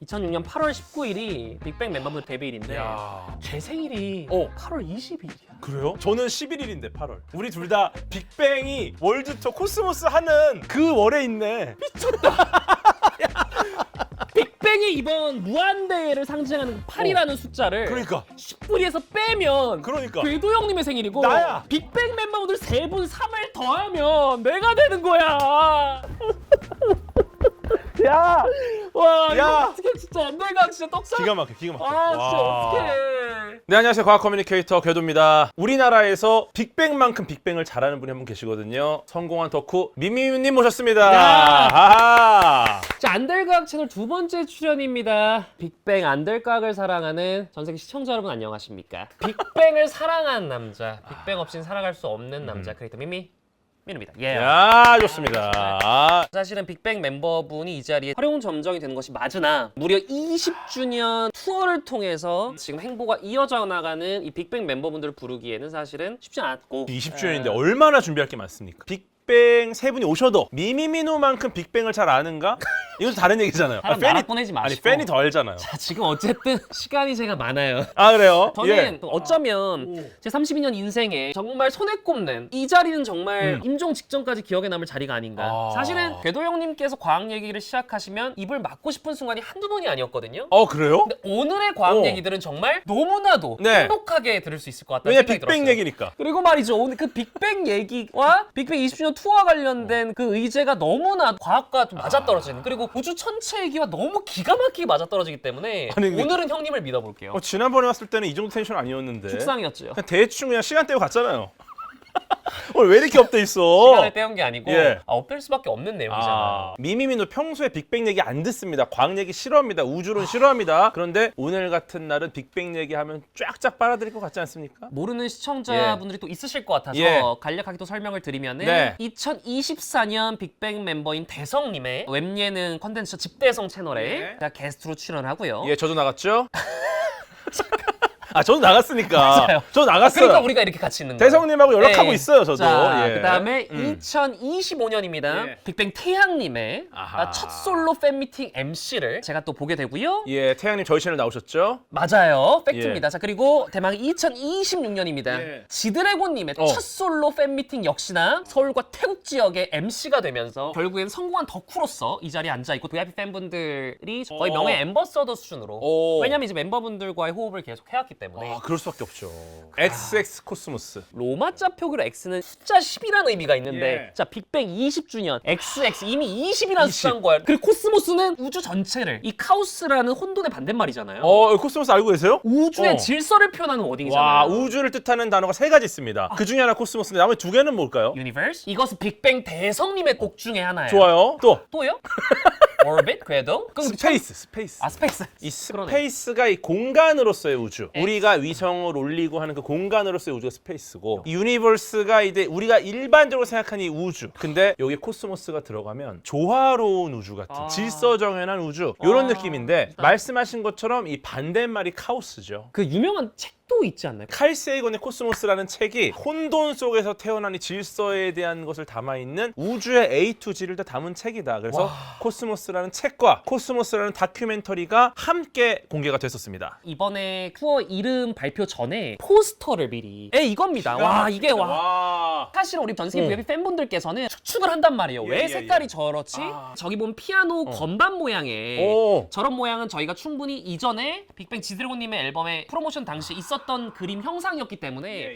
2006년 8월 19일이 빅뱅 멤버들 데뷔일인데 야. 제 생일이 어. 8월 20일이야. 그래요? 저는 11일인데 8월. 우리 둘 다 빅뱅이 월드 투어 코스모스 하는 그 월에 있네. 빅뱅이 이번 무한대회를 상징하는 8이라는 숫자를 그러니까. 10분위에서 빼면 그러니까. 궤도 형님의 생일이고 나야. 빅뱅 멤버분들 3분 3을 더하면 내가 되는 거야. 야. 와 야. 이거 어떻게 진짜 내가 진짜 떡상. 기가 막혀. 기가 막혀. 아 진짜 와. 어떡해. 네, 안녕하세요. 과학 커뮤니케이터 궤도입니다. 우리나라에서 빅뱅만큼 빅뱅을 잘하는 분이 한 분 계시거든요. 성공한 덕후 미미님 모셨습니다. 야. 아하. 자, 안될과학 채널 2번째 출연입니다. 빅뱅 안될과학을 사랑하는 전 세계 시청자 여러분 안녕하십니까? 빅뱅을 사랑하는 남자, 빅뱅 없이는 살아갈 수 없는 남자 크리에이터 민우입니다. 예. 야, 좋습니다. 아, 사실은 빅뱅 멤버분이 이 자리에 활용 점정이 되는 것이 맞으나 무려 20주년 투어를 통해서 지금 행보가 이어져 나가는 이 빅뱅 멤버분들을 부르기에는 사실은 쉽지 않았고 20주년인데 얼마나 준비할 게 많습니까? 빅뱅 세 분이 오셔도 미미민우만큼 빅뱅을 잘 아는가? 이건 다른 얘기잖아요. 사람 나라 보내지 마시고. 아니 팬이 더 알잖아요. 자, 지금 어쨌든 시간이 제가 많아요. 아, 그래요? 저는 어쩌면 제 32년 인생에 정말 손에 꼽는 이 자리는 정말 임종 직전까지 기억에 남을 자리가 아닌가. 아. 사실은 궤도 형님께서 과학 얘기를 시작하시면 입을 막고 싶은 순간이 한두 번이 아니었거든요. 그래요? 근데 오늘의 과학 어. 얘기들은 정말 너무나도 네. 행복하게 들을 수 있을 것 같다는 왜냐 생각이 빅뱅 들었어요. 얘기니까. 그리고 말이죠. 오늘 그 빅뱅 얘기와 빅뱅 20주년 투어와 관련된 그 의제가 너무나 과학과 좀 맞아떨어지는 그리고 우주 전체 얘기와 너무 기가 막히게 맞아떨어지기 때문에 아니, 근데- 오늘은 형님을 믿어볼게요. 지난번에 왔을 때는 이 정도 텐션 아니었는데. 축상이었죠. 그냥 대충 그냥 시간 떼고 갔잖아요. 오늘 왜 이렇게 업돼 있어? 시간을 때운 게 아니고 예. 업될 수밖에 없는 내용이잖아요. 미미민도 평소에 빅뱅 얘기 안 듣습니다. 과학 얘기 싫어합니다. 우주론 싫어합니다. 그런데 오늘 같은 날은 빅뱅 얘기하면 쫙쫙 빨아들일 것 같지 않습니까? 모르는 시청자분들이 또 있으실 것 같아서 예. 간략하게 또 설명을 드리면은 네. 2024년 빅뱅 멤버인 대성님의 웹예능 컨텐츠 집대성 채널에 네. 제가 게스트로 출연하고요. 예, 저도 나갔죠? 저도 나갔으니까. 맞아요. 저도 나갔어요. 그러니까 우리가 이렇게 같이 있는 거예요. 대성님하고 연락하고 네. 있어요, 저도. 자, 예. 그다음에 2025년입니다. 예. 빅뱅 태양님의 아하. 첫 솔로 팬미팅 MC를 제가 또 보게 되고요. 예, 태양님 저희 채널 나오셨죠? 맞아요. 팩트입니다. 예. 자, 그리고 대망 2026년입니다. 예. 지드래곤님의 첫 솔로 팬미팅 역시나 서울과 태국 지역의 MC가 되면서 결국엔 성공한 덕후로서 이 자리에 앉아있고 VIP 팬분들이 거의 명예 앰버서더 수준으로 왜냐면 이제 멤버분들과의 호흡을 계속 해왔기 때문에 그럴 수밖에 없죠. XX 코스모스. 로마자 표기로 X는 숫자 10이라는 의미가 있는데 예. 자 빅뱅 20주년 XX 이미 20이라는 20. 숫자인 거야. 그리고 코스모스는 우주 전체를 이 카오스라는 혼돈의 반대말이잖아요. 코스모스 알고 계세요? 우주의 어. 질서를 표현하는 워딩이잖아요. 와, 우주를 뜻하는 단어가 3가지 있습니다. 그 중에 하나 코스모스인데 나머지 2개는 뭘까요? 유니버스? 이것은 빅뱅 대성님의 곡 중에 하나예요. 좋아요. 또 또요? 오rbit? 궤도? 그럼 스페이스. 스페이스. 이 그러네. 스페이스가 이 공간으로서의 우주. X. 우리가 위성을 올리고 하는 그 공간으로서의 우주가 스페이스고 이 유니버스가 이제 우리가 일반적으로 생각하는 이 우주. 근데 여기 코스모스가 들어가면 조화로운 우주 같은 질서정연한 우주 이런 느낌인데 말씀하신 것처럼 이 반대말이 카오스죠. 그 유명한 책도 있지 않나요? 칼 세이건의 코스모스라는 책이 혼돈 속에서 태어난 이 질서에 대한 것을 담아있는 우주의 A to G를 다 담은 책이다. 그래서 코스모스라는 책과 코스모스라는 다큐멘터리가 함께 공개가 됐었습니다. 이번에 투어 이름 발표 전에 포스터를 미리 이겁니다. 와 이게 와 사실 우리 전 세계 VIP 팬분들께서는 추측을 한단 말이에요. 왜 색깔이 저렇지? 저기 보면 피아노 건반 모양의 저런 모양은 저희가 충분히 이전에 빅뱅 지드래곤님의 앨범의 프로모션 당시에 있었던 그림 형상이었기 때문에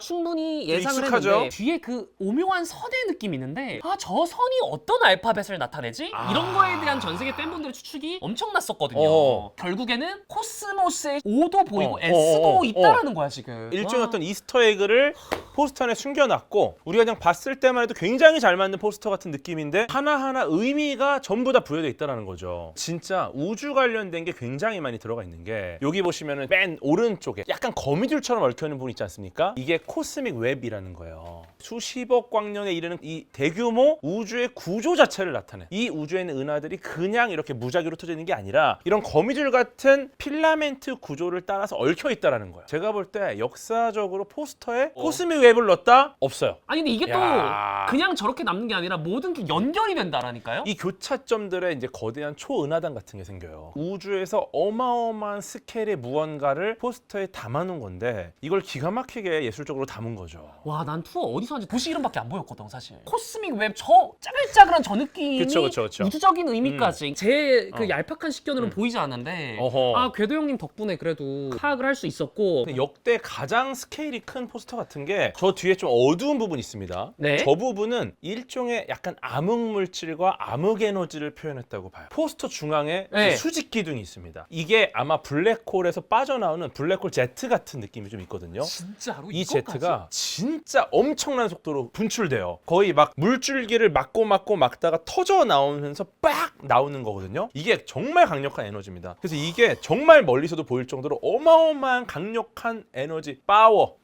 충분히 예상을 익숙하죠? 했는데 뒤에 그 오묘한 선의 느낌이 있는데 저 선이 어떤 알파벳을 나타내지? 이런 거에 대한 전 세계 팬분들의 추측이 엄청났었거든요. 결국에는 코스모스의 O도 보이고 S도 있다라는 거야 지금. 일종의 어떤 이스터 에그를 포스터 안에 숨겨놨고 우리가 그냥 봤을 때만 해도 굉장히 잘 맞는 포스터 같은 느낌인데 하나하나 의미가 전부 다 부여되어 있다는 거죠. 진짜 우주 관련된 게 굉장히 많이 들어가 있는 게 여기 보시면은 맨 오른쪽에 약간 약간 거미줄처럼 얽혀있는 부분 있지 않습니까? 이게 코스믹 웹이라는 거예요. 수십억 광년에 이르는 이 대규모 우주의 구조 자체를 나타내. 이 우주에 있는 은하들이 그냥 이렇게 무작위로 터져 있는 게 아니라 이런 거미줄 같은 필라멘트 구조를 따라서 얽혀 있다라는 거예요. 제가 볼 때 역사적으로 포스터에 코스믹 웹을 넣었다? 없어요. 아니 근데 이게 야. 또 그냥 저렇게 남는 게 아니라 모든 게 연결이 된다라니까요? 이 교차점들에 이제 거대한 초은하단 같은 게 생겨요. 우주에서 어마어마한 스케일의 무언가를 포스터에 담아놓은 건데 이걸 기가 막히게 예술적으로 담은 거죠. 와, 난 투어 어디서 하는지 도시 이름밖에 안 보였거든 사실. 코스믹 웹 저 짜글짜글한 저 느낌이 그쵸. 우주적인 의미까지 제 그 얄팍한 식견으로는 보이지 않는데 어허. 아 궤도 형님 덕분에 그래도 파악을 할 수 있었고. 근데 역대 가장 스케일이 큰 포스터 같은 게 저 뒤에 좀 어두운 부분이 있습니다. 네. 저 부분은 일종의 약간 암흑 물질과 암흑 에너지를 표현했다고 봐요. 포스터 중앙에 네. 수직 기둥이 있습니다. 이게 아마 블랙홀에서 빠져나오는 블랙홀 제트 같은 느낌이 좀 있거든요. 진짜로 이 이거까지? 제트가 진짜 엄청난 속도로 분출돼요. 거의 막 물줄기를 막고 막다가 터져 나오면서 빡 나오는 거거든요. 이게 정말 강력한 에너지입니다. 그래서 이게 정말 멀리서도 보일 정도로 어마어마한 강력한 에너지, 파워.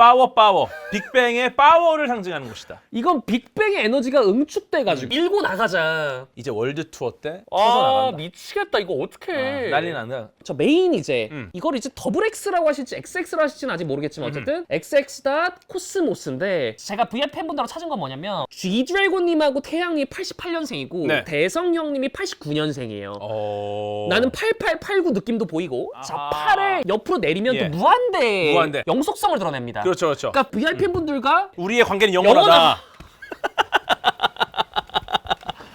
빅뱅의 파워를 상징하는 것이다. 이건 빅뱅의 에너지가 응축돼가지고 밀고 나가자. 이제 월드 투어 때 터져 아 나간다. 미치겠다. 이거 어떡해. 난리 난다. 저 메인 이제 음. 이걸 이제 더블 X라고 하실지 XX라고 하실지는 아직 모르겠지만 어쨌든 XX.코스모스인데 제가 VR 팬분들하고 찾은 건 뭐냐면 G드래곤님하고 태양이 88년생이고 네. 대성 형님이 89년생이에요. 어... 나는 8889 느낌도 보이고 자 아하. 팔을 옆으로 내리면 예. 또 무한대 무한대. 영속성을 드러냅니다. 그렇죠. 그러니까 VR 팬분들과 우리의 관계는 영원하다.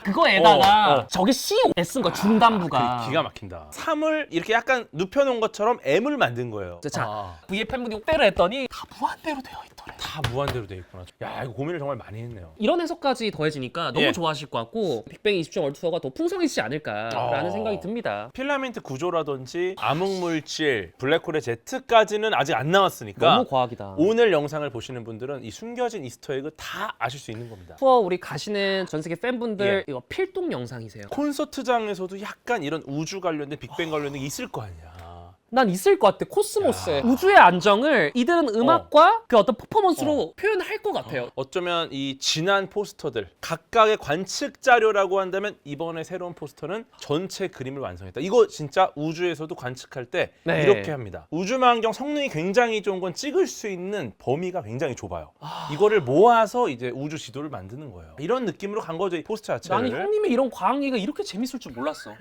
그거에다가 저게 COS인 거야 중단부가. 기가 막힌다. 3을 이렇게 약간 눕혀놓은 것처럼 M을 만든 거예요. 자 VR 팬분이 빼를 했더니 다 무한대로 되어 있더래. 다 무한대로 돼 있구나. 야, 이거 고민을 정말 많이 했네요. 이런 해석까지 더해지니까 너무 예. 좋아하실 것 같고 빅뱅 20주 월투어가 더 풍성해지지 않을까라는 생각이 듭니다. 필라멘트 구조라든지 암흑물질, 블랙홀의 제트까지는 아직 안 나왔으니까 너무 과학이다. 오늘 영상을 보시는 분들은 이 숨겨진 이스터에그 다 아실 수 있는 겁니다. 투어 우리 가시는 전 세계 팬분들 예. 이거 필동 영상이세요. 콘서트장에서도 약간 이런 우주 관련된 빅뱅 관련된 게 있을 거 아니야. 난 있을 것 같아. 코스모스에 우주의 안정을 이들은 음악과 그 어떤 퍼포먼스로 표현할 것 같아요. 어쩌면 이 지난 포스터들 각각의 관측 자료라고 한다면 이번에 새로운 포스터는 전체 그림을 완성했다. 이거 진짜 우주에서도 관측할 때 네. 이렇게 합니다. 우주망원경 성능이 굉장히 좋은 건 찍을 수 있는 범위가 굉장히 좁아요. 이거를 모아서 이제 우주 지도를 만드는 거예요. 이런 느낌으로 간 거죠, 이 포스터 자체를. 나는 형님의 이런 과학 얘기가 이렇게 재밌을 줄 몰랐어.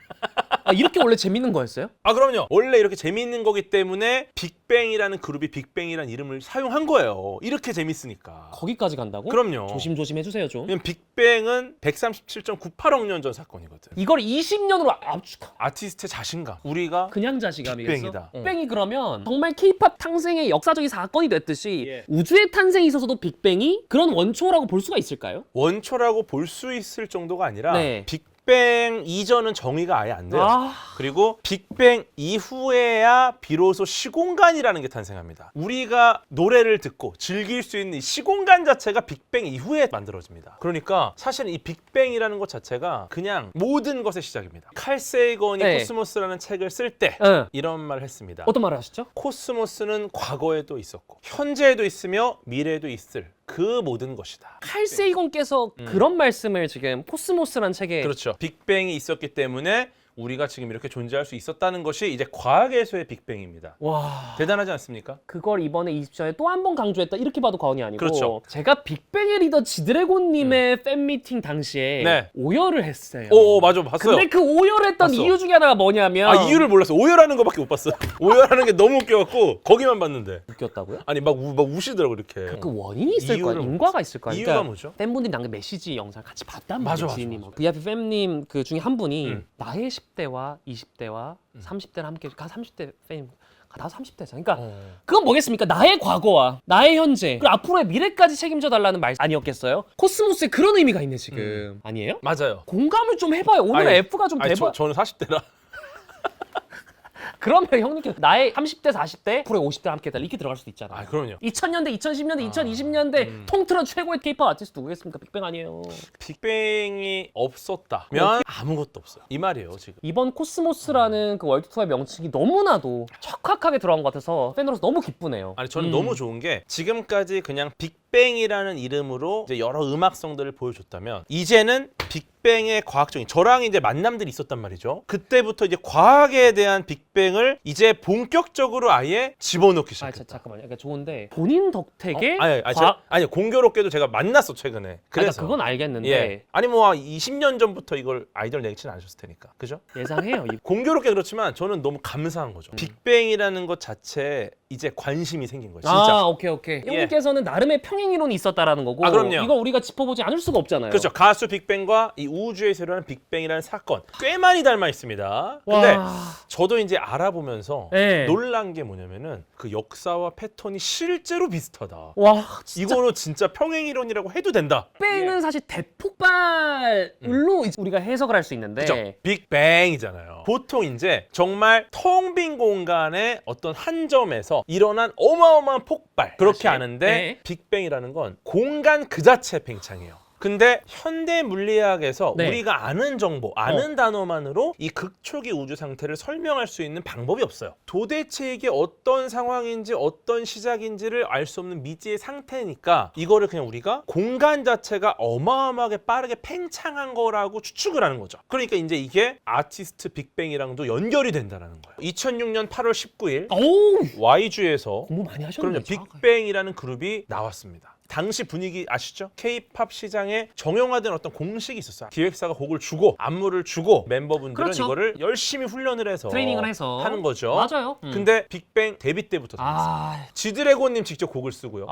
아, 이렇게 원래 재밌는 거였어요? 아, 그럼요. 원래 이렇게 재미있는 거기 때문에 빅뱅이라는 그룹이 빅뱅이라는 이름을 사용한 거예요. 이렇게 재밌으니까. 거기까지 간다고? 그럼요. 조심조심 해주세요 좀. 왜냐면 빅뱅은 137.98억 년 전 사건이거든. 이걸 20년으로 압축한 아티스트의 자신감. 우리가 그냥 자신감이겠어? 빅뱅이다. 빅뱅이 그러면 정말 케이팝 탄생의 역사적인 사건이 됐듯이 예. 우주의 탄생에 있어서도 빅뱅이 그런 원초라고 볼 수가 있을까요? 원초라고 볼 수 있을 정도가 아니라 네. 빅뱅 이전은 정의가 아예 안 돼요. 아, 그리고 빅뱅 이후에야 비로소 시공간이라는 게 탄생합니다. 우리가 노래를 듣고 즐길 수 있는 이 시공간 자체가 빅뱅 이후에 만들어집니다. 그러니까 사실은 이 빅뱅이라는 것 자체가 그냥 모든 것의 시작입니다. 칼 세이건이 네. 코스모스라는 책을 쓸 때 응. 이런 말을 했습니다. 어떤 말을 하셨죠? 코스모스는 과거에도 있었고 현재에도 있으며 미래에도 있을 그 모든 것이다. 칼 세이건께서 그런 말씀을 지금 코스모스란 책에 그렇죠. 빅뱅이 있었기 때문에 우리가 지금 이렇게 존재할 수 있었다는 것이 이제 과학에서의 빅뱅입니다. 와 대단하지 않습니까? 그걸 이번에 20전에 또 한 번 강조했다 이렇게 봐도 과언이 아니고 그렇죠. 제가 빅뱅의 리더 지드래곤님의 팬미팅 당시에 네. 오열을 했어요. 오, 맞아, 봤어요. 근데 그 오열했던 봤어. 이유 중에 하나가 뭐냐면 아, 이유를 몰랐어. 오열하는 거밖에 못 봤어. 오열하는 게 너무 웃겨갖고 거기만 봤는데. 웃겼다고요? 아니 막 우시더라고 이렇게. 그 원인이 있을 거야. 이유를 인과가 있을 거야. 이유가 뭐죠? 팬분들이 남긴 메시지 영상 같이 봤단 맞아, 말이야. 맞아, 맞아. VIP 팬님 그 중에 한 분이 음. 나의 10대와 20대와 30대를 함께 가 30대 팬 다 30대잖아. 그러니까 그건 뭐겠습니까? 나의 과거와 나의 현재 그리고 앞으로의 미래까지 책임져 달라는 말 아니었겠어요? 코스모스에 그런 의미가 있네 지금. 아니에요? 맞아요. 공감을 좀 해봐요. 오늘 아니, F가 좀 아니, 대박. 저는 40대라. 그러면 형님 나의 30대 40대 프로의 50대 함께 이렇게 들어갈 수도 있잖아. 아, 그럼요. 2000년대 2010년대 2020년대 통틀어 최고의 K-pop 아티스트 누구겠습니까? 빅뱅 아니에요. 빅뱅이 없었다면 아무것도 없어요. 이 말이에요, 지금. 이번 코스모스라는 그 월드 투어의 명칭이 너무나도 척박하게 들어간 것 같아서 팬으로서 너무 기쁘네요. 아니 저는 너무 좋은 게 지금까지 그냥 빅뱅이라는 이름으로 이제 여러 음악성들을 보여줬다면 이제는 빅뱅의 과학적인 저랑 이제 만남들이 있었단 말이죠. 그때부터 이제 과학에 대한 빅뱅을 이제 본격적으로 아예 집어넣기 시작했다. 잠깐만요. 그러니까 좋은데 본인 덕택에 아니 공교롭게도 제가 만났어 최근에. 그래서 그건 알겠는데 예. 아니 뭐 20년 전부터 이걸 아이돌 내지는 않으셨을 테니까. 그죠? 예상해요. 공교롭게 그렇지만 저는 너무 감사한 거죠. 빅뱅이라는 것 자체에 이제 관심이 생긴 거예요. 진짜. 오케이. 형님께서는 나름의 평행 이론이 있었다라는 거고 그럼요. 이거 우리가 짚어보지 않을 수가 없잖아요. 그렇죠. 가수 빅뱅과 이 우주에서 일어나는 빅뱅이라는 사건 꽤 많이 닮아 있습니다. 근데 저도 이제 알아보면서 네. 놀란 게 뭐냐면은 그 역사와 패턴이 실제로 비슷하다. 와, 진짜 이거는 진짜 평행 이론이라고 해도 된다. 빅뱅은 사실 대폭발로 이제 우리가 해석을 할 수 있는데 그죠? 빅뱅이잖아요. 보통 이제 정말 텅 빈 공간의 어떤 한 점에서 일어난 어마어마한 폭발 그렇게 사실, 아는데 네. 빅뱅이라는 건 공간 그 자체 팽창이에요. 근데 현대 물리학에서 네. 우리가 아는 정보, 아는 단어만으로 이 극초기 우주 상태를 설명할 수 있는 방법이 없어요. 도대체 이게 어떤 상황인지 어떤 시작인지를 알 수 없는 미지의 상태니까 이거를 그냥 우리가 공간 자체가 어마어마하게 빠르게 팽창한 거라고 추측을 하는 거죠. 그러니까 이제 이게 아티스트 빅뱅이랑도 연결이 된다는 거예요. 2006년 8월 19일 오우 Y주에서 공부 많이 하셨네요. 그럼요. 빅뱅이라는 그룹이 나왔습니다. 당시 분위기 아시죠? K-팝 시장에 정형화된 어떤 공식이 있었어요. 기획사가 곡을 주고 안무를 주고 멤버분들은 그렇죠. 이거를 열심히 훈련을 해서 트레이닝을 해서 하는 거죠. 맞아요. 근데 빅뱅 데뷔 때부터 달랐어요. 지드래곤님 직접 곡을 쓰고요.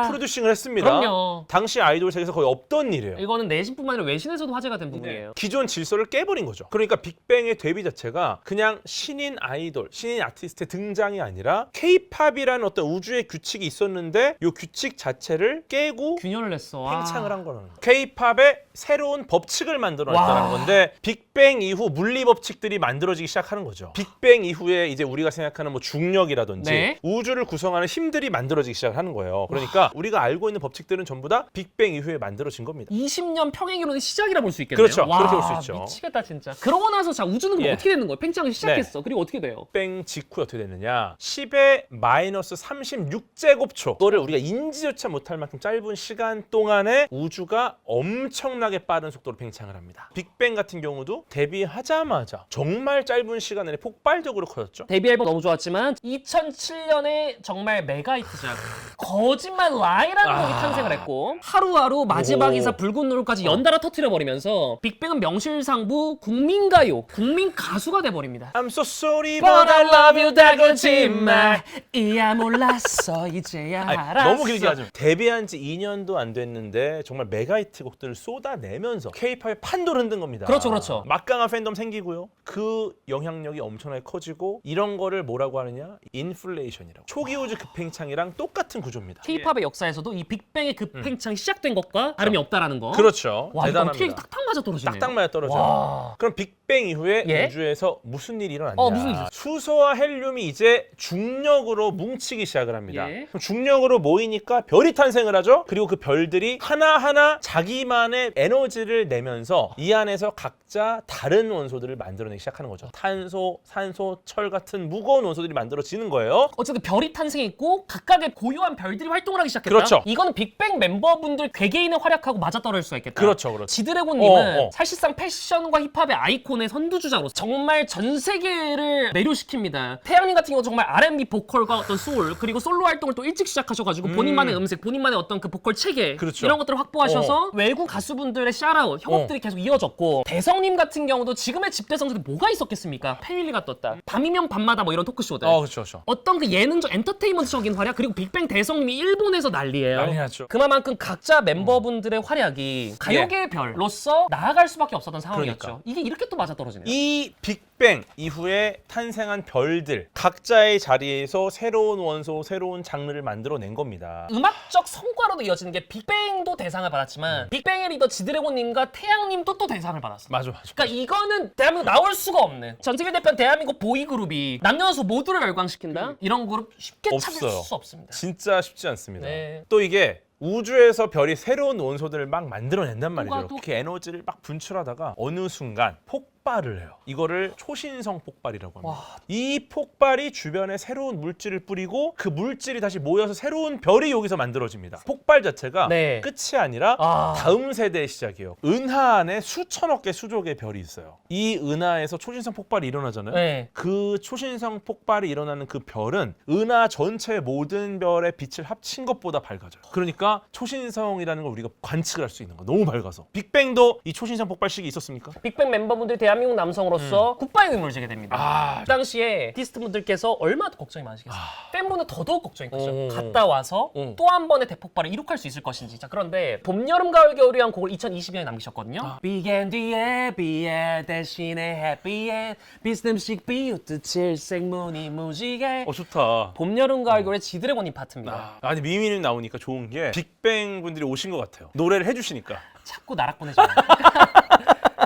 프로듀싱을 했습니다. 그럼요. 당시 아이돌 세계에서 거의 없던 일이에요. 이거는 내신뿐만 아니라 외신에서도 화제가 된 부분이에요. 기존 질서를 깨버린 거죠. 그러니까 빅뱅의 데뷔 자체가 그냥 신인 아이돌, 신인 아티스트의 등장이 아니라 K-팝이라는 어떤 우주의 규칙이 있었는데 이 규칙 자체를 깨고 균열을 했어. 팽창을 한 거라는 거예요. K-팝의 새로운 법칙을 만들어냈다는 건데 빅뱅 이후 물리 법칙들이 만들어지기 시작하는 거죠. 빅뱅 이후에 이제 우리가 생각하는 뭐 중력이라든지 네. 우주를 구성하는 힘들이 만들어지기 시작하는 거예요. 그러니까 우리가 알고 있는 법칙들은 전부 다 빅뱅 이후에 만들어진 겁니다. 20년 평행이론의 시작이라 볼 수 있겠네요. 그렇죠. 그렇게 볼 수 있죠. 미치겠다 진짜. 그러고 나서 자 우주는 그럼 예. 어떻게 되는 거예요? 팽창을 시작했어. 그리고 어떻게 돼요? 빅뱅 직후에 어떻게 됐느냐 10의 마이너스 36제곱초 그거를 우리가 인지조차 못할 만큼 짧은 시간 동안에 우주가 엄청나게 빠른 속도로 팽창을 합니다. 빅뱅 같은 경우도 데뷔하자마자 정말 짧은 시간 안에 폭발적으로 커졌죠. 데뷔 앨범 너무 좋았지만 2007년에 정말 메가히트작 거짓말 라이라는 곡이 탄생을 했고 하루하루 마지막 인사 붉은 노을까지 연달아 터뜨려버리면서 빅뱅은 명실상부 국민가요, 국민 가수가 돼버립니다. I'm so sorry But but I I love you 다 거짓말 이야 몰랐어 이제야 알았어. 너무 길게 하죠. 데뷔한 지 2년도 안 됐는데 정말 메가히트 곡들을 쏟아내면서 K-팝의 판도를 흔든 겁니다. 그렇죠. 막강한 팬덤 생기고요. 그 영향력이 엄청나게 커지고 이런 거를 뭐라고 하느냐? 인플레이션이라고. 초기 우주 급팽창이랑 똑같은 구조입니다. K-팝의 역사에서도 이 빅뱅의 급팽창이 시작된 것과 다름이 없다라는 거. 그렇죠. 와, 이거 대단합니다. 어떻게 딱딱 맞아 떨어지네요. 딱딱 맞아 떨어져요. 와. 그럼 빅뱅 이후에 예? 우주에서 무슨 일이 일어났냐? 무슨 일이 있었어요? 수소와 헬륨이 이제 중력으로 뭉치기 시작을 합니다. 예. 그럼 중력으로 모이니까 별이 탄생을 하죠. 그리고 그 별들이 하나하나 자기만의 에너지를 내면서 이 안에서 각자 다른 원소들을 만들어내기 시작하는 거죠. 탄소, 산소, 철 같은 무거운 원소들이 만들어지는 거예요. 어쨌든 별이 탄생했고 각각의 고유한 별들이 활동을 하기 시작했다. 그렇죠. 이거는 빅뱅 멤버분들 개개인의 활약하고 맞아떨어질 수가 있겠다. 그렇죠, 그렇죠. 지드래곤님은 사실상 패션과 힙합의 아이콘의 선두주자로서 정말 전 세계를 매료시킵니다. 태양님 같은 경우 정말 R&B 보컬과 어떤 소울 그리고 솔로 활동을 또 일찍 시작하셔가지고 본인만의 음색, 본인만의 어떤 그 보컬 체계 그렇죠. 이런 것들을 확보하셔서 외국 가수분들의 샤라웃, 협업들이 계속 이어졌고 대성님 같은 경우도 지금의 집대성들이 뭐가 있었겠습니까? 패밀리가 떴다. 밤이면 밤마다 뭐 이런 토크쇼들. 그렇죠, 그렇죠. 어떤 그 예능적 엔터테인먼트적인 활약 그리고 빅뱅 대성님이 일본에서 난리예요. 난리 났죠. 그만큼 각자 멤버분들의 활약이 가요계의 별로서 나아갈 수밖에 없었던 상황이었죠. 그러니까. 이게 이렇게 또 맞아떨어지네요. 이 빅뱅 이후에 탄생한 별들 각자의 자리에서 새로운 원소, 새로운 장르를 만들어낸 겁니다. 음악적 성과로도 이어지는 게 빅뱅도 대상을 받았지만 빅뱅의 리더 지드래곤님과 태양님도 또 대상을 받았어. 맞아. 그러니까 이거는 대한민국 나올 수가 없는 전 세계 대표 대한민국 보이그룹이 남녀노소 모두를 열광시킨다? 이런 그룹 쉽게 찾을 없어요. 수 없습니다. 진짜 쉽지 않습니다. 네. 또 이게 우주에서 별이 새로운 원소들을 막 만들어낸단 말이죠. 뭔가 또- 이렇게 에너지를 막 분출하다가 어느 순간 폭발을 해요. 이거를 초신성 폭발이라고 합니다. 와. 이 폭발이 주변에 새로운 물질을 뿌리고 그 물질이 다시 모여서 새로운 별이 여기서 만들어집니다. 폭발 자체가 네. 끝이 아니라 다음 세대의 시작이에요. 은하 안에 수천억 개 수족의 별이 있어요. 이 은하에서 초신성 폭발이 일어나잖아요. 네. 그 초신성 폭발이 일어나는 그 별은 은하 전체의 모든 별의 빛을 합친 것보다 밝아져요. 그러니까 초신성이라는 걸 우리가 관측을 할 수 있는 거야. 너무 밝아서. 빅뱅도 이 초신성 폭발 시기 있었습니까? 빅뱅 멤버분들이 대한민국 남성으로서 국방의 의무를 지게 됩니다. 그 당시에 아티스트분들께서 얼마나 걱정이 많으시겠어요. 팬분은 더더욱 걱정이 크죠. 갔다 와서 또 한 번의 대폭발을 이룩할 수 있을 것인지. 자, 그런데 봄, 여름, 가을, 겨울이란 곡을 2020년에 남기셨거든요. 비엔 뒤에 비에 대신에 해피엔 비스듬씩 비웃듯 칠색 무늬 무지개. 좋다. 봄, 여름, 가을, 겨울의 지드래곤님 파트입니다. 아니 미미님 나오니까 좋은 게 빅뱅 분들이 오신 것 같아요. 노래를 해주시니까. 자꾸 나락 보내잖아요.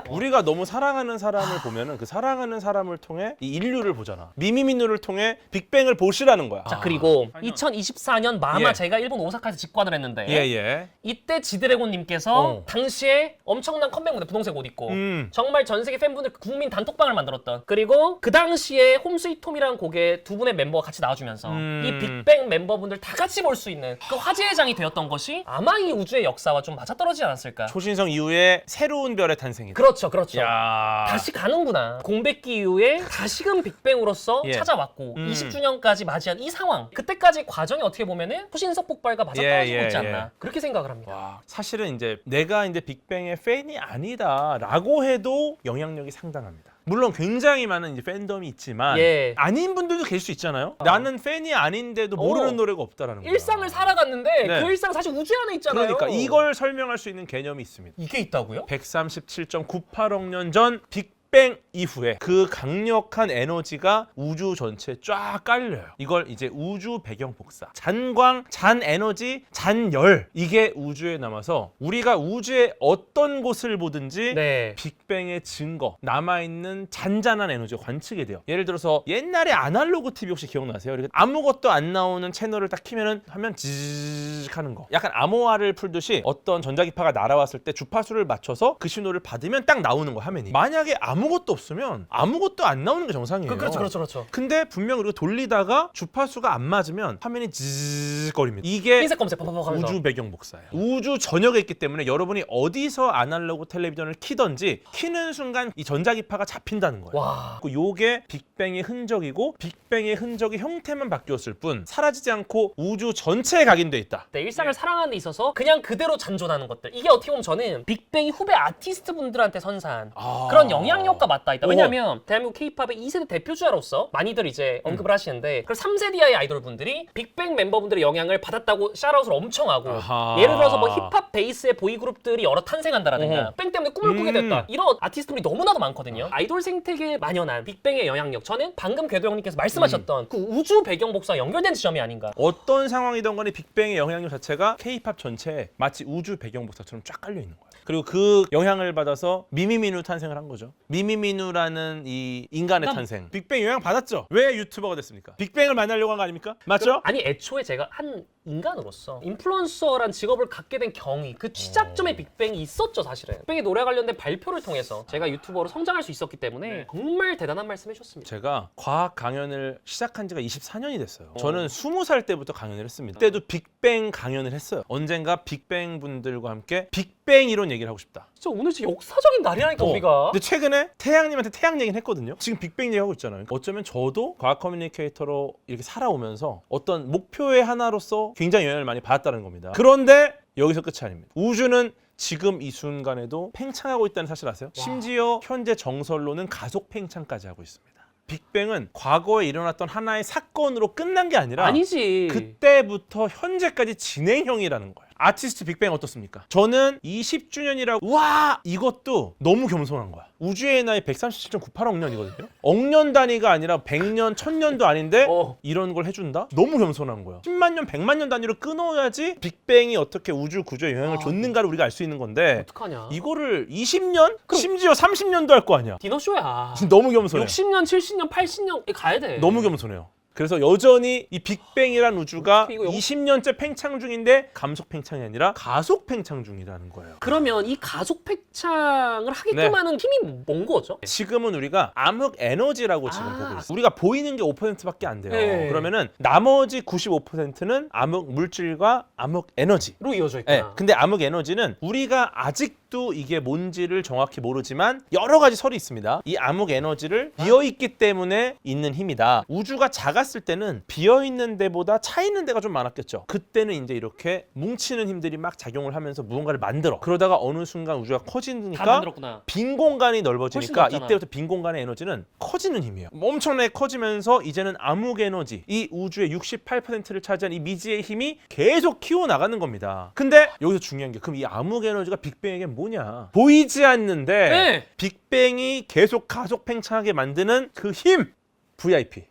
우리가 너무 사랑하는 사람을 보면은 그 사랑하는 사람을 통해 이 인류를 보잖아. 미미미누를 통해 빅뱅을 보시라는 거야. 자, 그리고 2024년 마마 예. 제가 일본 오사카에서 직관을 했는데 예. 이때 지드래곤님께서 당시에 엄청난 컴백 무대 분홍색 옷 입고 정말 전 세계 팬분들 국민 단톡방을 만들었던, 그리고 그 당시에 홈스위트홈이라는 곡에 두 분의 멤버가 같이 나와주면서 이 빅뱅 멤버분들 다 같이 볼 수 있는 그 화제의 장이 되었던 것이 아마 이 우주의 역사와 좀 맞아떨어지지 않았을까. 초신성 이후에 새로운 별의 탄생이다. 그렇죠. 야. 다시 가는구나. 공백기 이후에 다시금 빅뱅으로서 예. 찾아왔고 20주년까지 맞이한 이 상황, 그때까지 과정이 어떻게 보면은 초신성 폭발과 맞아떨어지고 있지 않나, 그렇게 생각을 합니다. 와, 사실은 이제 내가 이제 빅뱅의 팬이 아니다라고 해도 영향력이 상당합니다. 물론 굉장히 많은 이제 팬덤이 있지만 예. 아닌 분들도 계실 수 있잖아요. 나는 팬이 아닌데도 모르는 노래가 없다라는 거야. 일상을 살아갔는데 네. 그 일상 사실 우주 안에 있잖아요. 그러니까 이걸 설명할 수 있는 개념이 있습니다. 이게 있다고요? 137.986년 전 빅뱅 이후에 그 강력한 에너지가 우주 전체에 쫙 깔려요. 이걸 이제 우주 배경 복사, 잔광, 잔 에너지, 잔열, 이게 우주에 남아서 우리가 우주의 어떤 곳을 보든지 네. 빅뱅의 증거, 남아있는 잔잔한 에너지가 관측이 돼요. 예를 들어서 옛날에 아날로그 TV 혹시 기억나세요? 이렇게 아무것도 안 나오는 채널을 딱 키면은 하면 지직 하는 거. 약간 암호화를 풀듯이 어떤 전자기파가 날아왔을 때 주파수를 맞춰서 그 신호를 받으면 딱 나오는 거, 화면이. 만약에 아무것도 없으면 아무것도 안 나오는 게 정상이에요. 그렇죠. 근데 분명 우리가 돌리다가 주파수가 안 맞으면 화면이 지직거립니다. 이게 흰색 검색 팍팍팍 하면서. 우주 배경 복사예요. 우주 전역에 있기 때문에 여러분이 어디서 아날로그 텔레비전을 키든지 키는 순간 이 전자기파가 잡힌다는 거예요. 와. 요게 빅뱅의 흔적이고 빅뱅의 흔적이 형태만 바뀌었을 뿐 사라지지 않고 우주 전체에 각인돼 있다. 네, 일상을 사랑하는 데 있어서 그냥 그대로 잔존하는 것들. 이게 어떻게 보면 저는 빅뱅이 후배 아티스트 분들한테 선사한 그런 영향력과 맞닿아 있다. 왜냐면 대한민국 K-팝의 2세대 대표주자로서 많이들 이제 언급을 하시는데, 그리고 3세대 이하의 아이돌 분들이 빅뱅 멤버분들의 영향을 받았다고 샤라웃을 엄청 하고, 아하. 예를 들어서 뭐 힙합 베이스의 보이그룹들이 여러 탄생한다라든가 빅뱅 때문에 꿈을 꾸게 됐다, 이런 아티스트분이 너무나도 많거든요. 아이돌 생태계에 만연한 빅뱅의 영향력, 저는 방금 궤도 형님께서 말씀하셨던 그 우주 배경 복사와 연결된 지점이 아닌가. 어떤 상황이든 간에 빅뱅의 영향력 자체가 K-팝 전체에 마치 우주 배경 복사처럼 쫙 깔려 있는 거예요. 그리고 그 영향을 받아서 미미미누 탄생을 한 거죠. 미미미누라는 이 인간의 탄생. 빅뱅 영향 받았죠. 왜 유튜버가 됐습니까? 빅뱅을 만나려고 한 거 아닙니까? 맞죠? 아니, 애초에 제가 한 인간으로서 인플루언서란 직업을 갖게 된 경위, 그 시작점에 빅뱅이 있었죠. 사실은 빅뱅의 노래 관련된 발표를 통해서 제가 유튜버로 성장할 수 있었기 때문에 정말 대단한 말씀 해주셨습니다. 제가 과학 강연을 시작한 지가 24년이 됐어요. 저는 20살 때부터 강연을 했습니다. 그때도 빅뱅 강연을 했어요. 언젠가 빅뱅 분들과 함께 빅뱅 이론 얘기를 하고 싶다. 진짜 오늘 진짜 역사적인 날이라니까 우리가. 근데 최근에 태양님한테 태양 얘기는 했거든요. 지금 빅뱅 얘기하고 있잖아요. 어쩌면 저도 과학 커뮤니케이터로 이렇게 살아오면서 어떤 목표의 하나로서 굉장히 영향을 많이 받았다는 겁니다. 그런데 여기서 끝이 아닙니다. 우주는 지금 이 순간에도 팽창하고 있다는 사실 아세요? 심지어 현재 정설로는 가속 팽창까지 하고 있습니다. 빅뱅은 과거에 일어났던 하나의 사건으로 끝난 게 아니라 아니지. 그때부터 현재까지 진행형이라는 거예요. 아티스트 빅뱅 어떻습니까? 저는 20주년이라고 와 이것도 너무 겸손한 거야. 우주의 나이 137.98억 년이거든요. 억년 단위가 아니라 100년, 1000년도 아닌데 이런 걸 해준다? 너무 겸손한 거야. 10만 년, 100만 년 단위로 끊어야지 빅뱅이 어떻게 우주 구조에 영향을 줬는가를 우리가 알 수 있는 건데 어떡하냐? 이거를 20년? 심지어 30년도 할 거 아니야. 디너쇼야. 너무 겸손해. 60년, 70년, 80년 가야 돼. 너무 겸손해요. 그래서 여전히 이 빅뱅이란 우주가 이거 20년째 팽창 중인데 감속 팽창이 아니라 가속 팽창 중이라는 거예요. 그러면 이 가속 팽창을 하게끔 하는 힘이 뭔 거죠? 지금은 우리가 암흑 에너지라고 지금 보고 있어요. 우리가 보이는 게 5%밖에 안 돼요. 네. 그러면은 나머지 95%는 암흑 물질과 암흑 에너지. 로 이어져 있구나. 네. 근데 암흑 에너지는 우리가 아직도 이게 뭔지를 정확히 모르지만 여러 가지 설이 있습니다. 이 암흑 에너지를 비어있기 때문에 있는 힘이다. 우주가 작았을 때는 비어있는 데보다 차 있는 데가 좀 많았겠죠. 그때는 이제 이렇게 뭉치는 힘들이 막 작용을 하면서 무언가를 만들어. 그러다가 어느 순간 우주가 다 커지니까 만들었구나. 빈 공간이 훨씬 넓어지니까 넓잖아. 이때부터 빈 공간의 에너지는 커지는 힘이에요. 엄청나게 커지면서 이제는 암흑 에너지, 이 우주의 68%를 차지한 이 미지의 힘이 계속 키워나가는 겁니다. 근데 여기서 중요한 게 그럼 이 암흑 에너지가 빅뱅에게 뭐냐? 보이지 않는데 네. 빅뱅이 계속 가속 팽창하게 만드는 그 힘! VIP.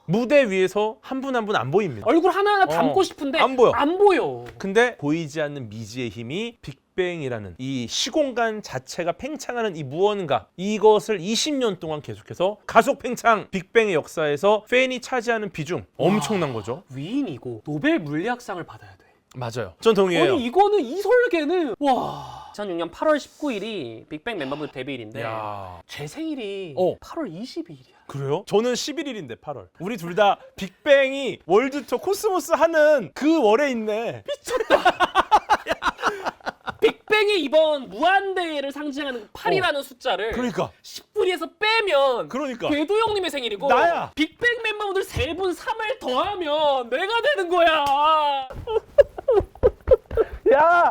무대 위에서 한 분 한 분 안 보입니다. 얼굴 하나하나 담고 싶은데 안 보여. 안 보여. 근데 보이지 않는 미지의 힘이 빅뱅이라는 이 시공간 자체가 팽창하는 이 무언가, 이것을 20년 동안 계속해서 가속 팽창, 빅뱅의 역사에서 팬이 차지하는 비중 엄청난 거죠. 위인이고 노벨 물리학상을 받아야 돼. 맞아요. 전 동의해요. 아니 이거는 이 설계는 와. 2006년 8월 19일이 빅뱅 멤버들 데뷔일인데 야. 제 생일이 어. 8월 22일이야. 그래요? 저는 11일인데 8월. 우리 둘 다 빅뱅이 월드 투어 코스모스 하는 그 월에 있네. 빅뱅이 이번 무한대회를 상징하는 8이라는 숫자를 그러니까. 10분위에서 빼면 그러니까. 궤도 형님의 생일이고 나야. 빅뱅 멤버분들 3분 3을 더하면 내가 되는 거야. 야!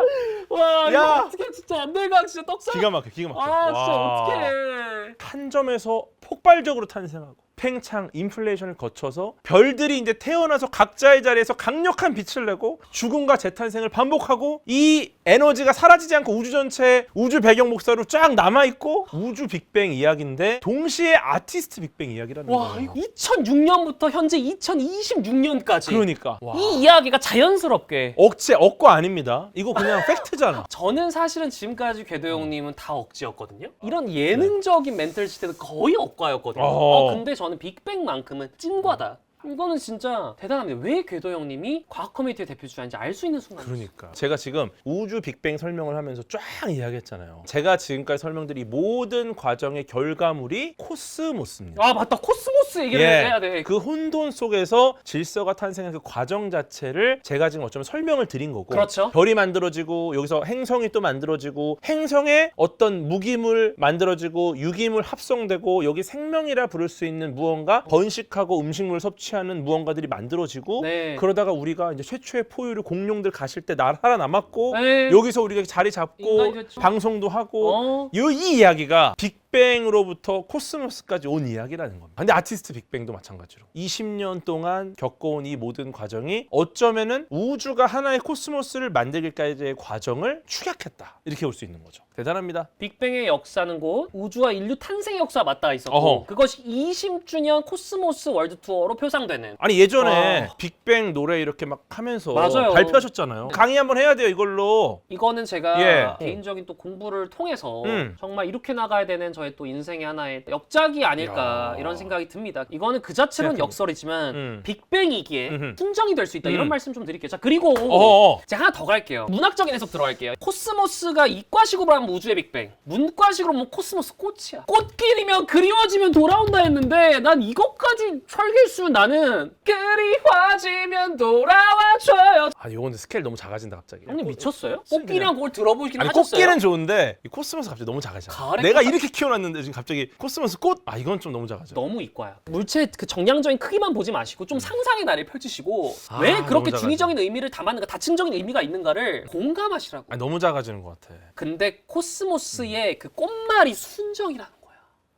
와 야! 이거 어떻게 진짜 내가 진짜 떡상. 기가 막혀. 기가 막혀. 아 진짜 와. 어떡해. 한 점에서 폭발적으로 탄생하고 팽창, 인플레이션을 거쳐서 별들이 이제 태어나서 각자의 자리에서 강력한 빛을 내고 죽음과 재탄생을 반복하고 이 에너지가 사라지지 않고 우주 전체에 우주 배경 목사로 쫙 남아있고 우주 빅뱅 이야기인데 동시에 아티스트 빅뱅 이야기라는 와 거예요. 이거 2006년부터 현재 2026년까지 그러니까 와. 이 이야기가 자연스럽게 억과 아닙니다. 이거 그냥 팩트잖아. 저는 사실은 지금까지 궤도 형님은 다 억지였거든요. 이런 예능적인 멘탈 시대도 거의 억과였거든요. 근데 저는 빅뱅만큼은 찐과다. 이거는 진짜 대단합니다. 왜 궤도 형님이 과학 커뮤니티의 대표 주자인지 알 수 있는 순간. 그러니까 제가 지금 우주 빅뱅 설명을 하면서 쫙 이야기했잖아요. 제가 지금까지 설명드린 이 모든 과정의 결과물이 코스모스입니다. 아 맞다. 코스모스 얘기를 해야 돼. 그 혼돈 속에서 질서가 탄생한 그 과정 자체를 제가 지금 어쩌면 설명을 드린 거고, 그렇죠. 별이 만들어지고 여기서 행성이 또 만들어지고 행성에 어떤 무기물 만들어지고 유기물 합성되고 여기 생명이라 부를 수 있는 무언가 번식하고 음식물 섭취하는 무언가들이 만들어지고 네. 그러다가 우리가 이제 최초의 포유류 공룡들 가실 때 살아남았고 네. 여기서 우리가 자리 잡고 인간이 됐죠. 방송도 하고 어. 이 이야기가 빅뱅으로부터 코스모스까지 온 이야기라는 겁니다. 근데 아티스트 빅뱅도 마찬가지로 20년 동안 겪어온 이 모든 과정이 어쩌면은 우주가 하나의 코스모스를 만들기까지의 과정을 축약했다. 이렇게 볼 수 있는 거죠. 대단합니다. 빅뱅의 역사는 곧 우주와 인류 탄생의 역사가 맞닿아 있었고 어허. 그것이 20주년 코스모스 월드 투어로 표상되는. 아니 예전에 빅뱅 노래 이렇게 막 하면서 맞아요. 발표하셨잖아요. 강의 한번 해야 돼요 이걸로. 이거는 제가 예. 개인적인 또 공부를 통해서 음. 정말 이렇게 나가야 되는 저의 또 인생의 하나의 역작이 아닐까 야. 이런 생각이 듭니다. 이거는 그 자체로는 생각합니다. 역설이지만 빅뱅이기에 음흠. 순정이 될 수 있다 이런 말씀 좀 드릴게요. 자 그리고 어어. 제가 하나 더 갈게요. 문학적인 해석 들어갈게요. 코스모스가 이과식으로 하면 우주의 빅뱅, 문과식으로 보면 코스모스 꽃이야. 꽃길이면 그리워지면 돌아온다 했는데 난 이것까지 설계했으면 나는 그리워지면 돌아와줘요. 아 이건 스케일 너무 작아진다 갑자기. 형님 미쳤어요? 그냥- 꽃길이랑 그걸 들어보시긴 아니 하셨어요? 꽃길은 좋은데 이 코스모스 갑자기 너무 작아져. 가을에 내가 꽃- 이렇게 키워놨는데 지금 갑자기 코스모스 꽃? 아 이건 좀 너무 작아져. 너무 이과야. 물체의 그 정량적인 크기만 보지 마시고 좀 상상의 나를 펼치시고 아, 왜 너무 그렇게 작아져. 중의적인 의미를 담았는가, 다층적인 의미가 있는가를 공감하시라고. 아니, 너무 작아지는 것 같아. 근데 코스모스의 그 꽃말이 순정이라는 거야.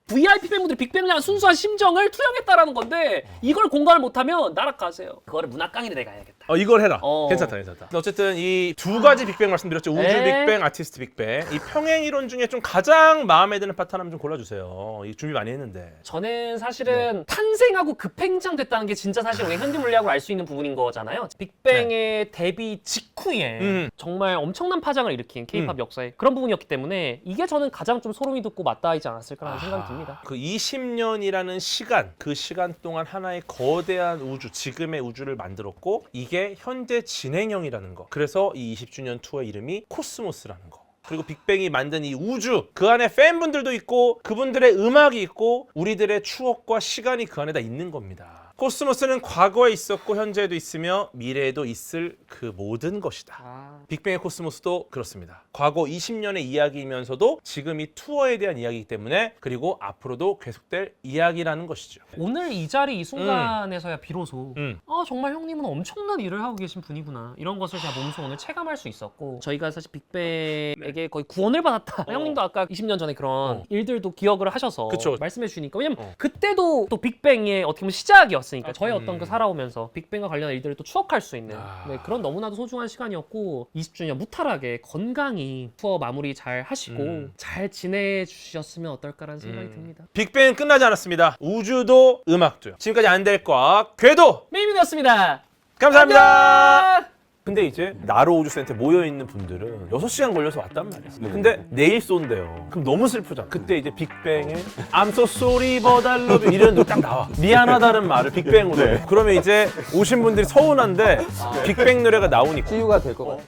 VIP 팬분들이 빅뱅을 향한 순수한 심정을 투영했다라는 건데 이걸 공감을 못하면 나락 가세요. 그거를 문학 강의를 내가 해야겠다. 이걸 해라. 괜찮다. 근데 어쨌든 이 두 가지 빅뱅 말씀드렸죠. 우주 네. 빅뱅, 아티스트 빅뱅. 이 평행 이론 중에 좀 가장 마음에 드는 파트 하나만 좀 골라주세요. 이 준비 많이 했는데. 저는 사실은 탄생하고 급행장됐다는 게 진짜 사실 우리 현대 물리학으로 알 수 있는 부분인 거잖아요. 빅뱅의 데뷔 직후에 정말 엄청난 파장을 일으킨 K-팝 역사의 그런 부분이었기 때문에 이게 저는 가장 좀 소름이 돋고 맞닿이지 않았을까라는 생각이 듭니다. 그 20년이라는 시간, 그 시간 동안 하나의 거대한 우주, 지금의 우주를 만들었고 이게 현재 진행형이라는 거. 그래서 이 20주년 투어의 이름이 코스모스라는 거. 그리고 빅뱅이 만든 이 우주, 그 안에 팬분들도 있고 그분들의 음악이 있고 우리들의 추억과 시간이 그 안에 다 있는 겁니다. 코스모스는 과거에 있었고 현재에도 있으며 미래에도 있을 그 모든 것이다. 빅뱅의 코스모스도 그렇습니다. 과거 20년의 이야기이면서도 지금 이 투어에 대한 이야기이기 때문에 그리고 앞으로도 계속될 이야기라는 것이죠. 오늘 이 자리 이 순간에서야 비로소 음. 정말 형님은 엄청난 일을 하고 계신 분이구나 이런 것을 제가 몸소 오늘 체감할 수 있었고 저희가 사실 빅뱅에게 거의 구원을 받았다. 형님도 아까 20년 전에 그런 일들도 기억을 하셔서 그쵸. 말씀해 주시니까 왜냐면 그때도 또 빅뱅의 어떻게 보면 시작이었으니까 저의 어떤 그 살아오면서 빅뱅과 관련한 일들을 또 추억할 수 있는 네, 그런 너무나도 소중한 시간이었고 20주년 무탈하게 건강히 투어 마무리 잘 하시고 잘 지내주셨으면 어떨까라는 생각이 듭니다. 빅뱅은 끝나지 않았습니다. 우주도 음악도요. 지금까지 안 될 과 궤도 메이민이었습니다. 감사합니다. 안녕! 근데 이제 나로 우주센터에 모여있는 분들은 6시간 걸려서 왔단 말이야. 근데 내일 쏜대요. 그럼 너무 슬프잖아. 그때 이제 빅뱅의 I'm so sorry but I love you 이런 노래 딱 나와. 미안하다는 말을 빅뱅으로 해. 그러면 이제 오신 분들이 서운한데 빅뱅 노래가 나오니까 치유가 될 것 같아요.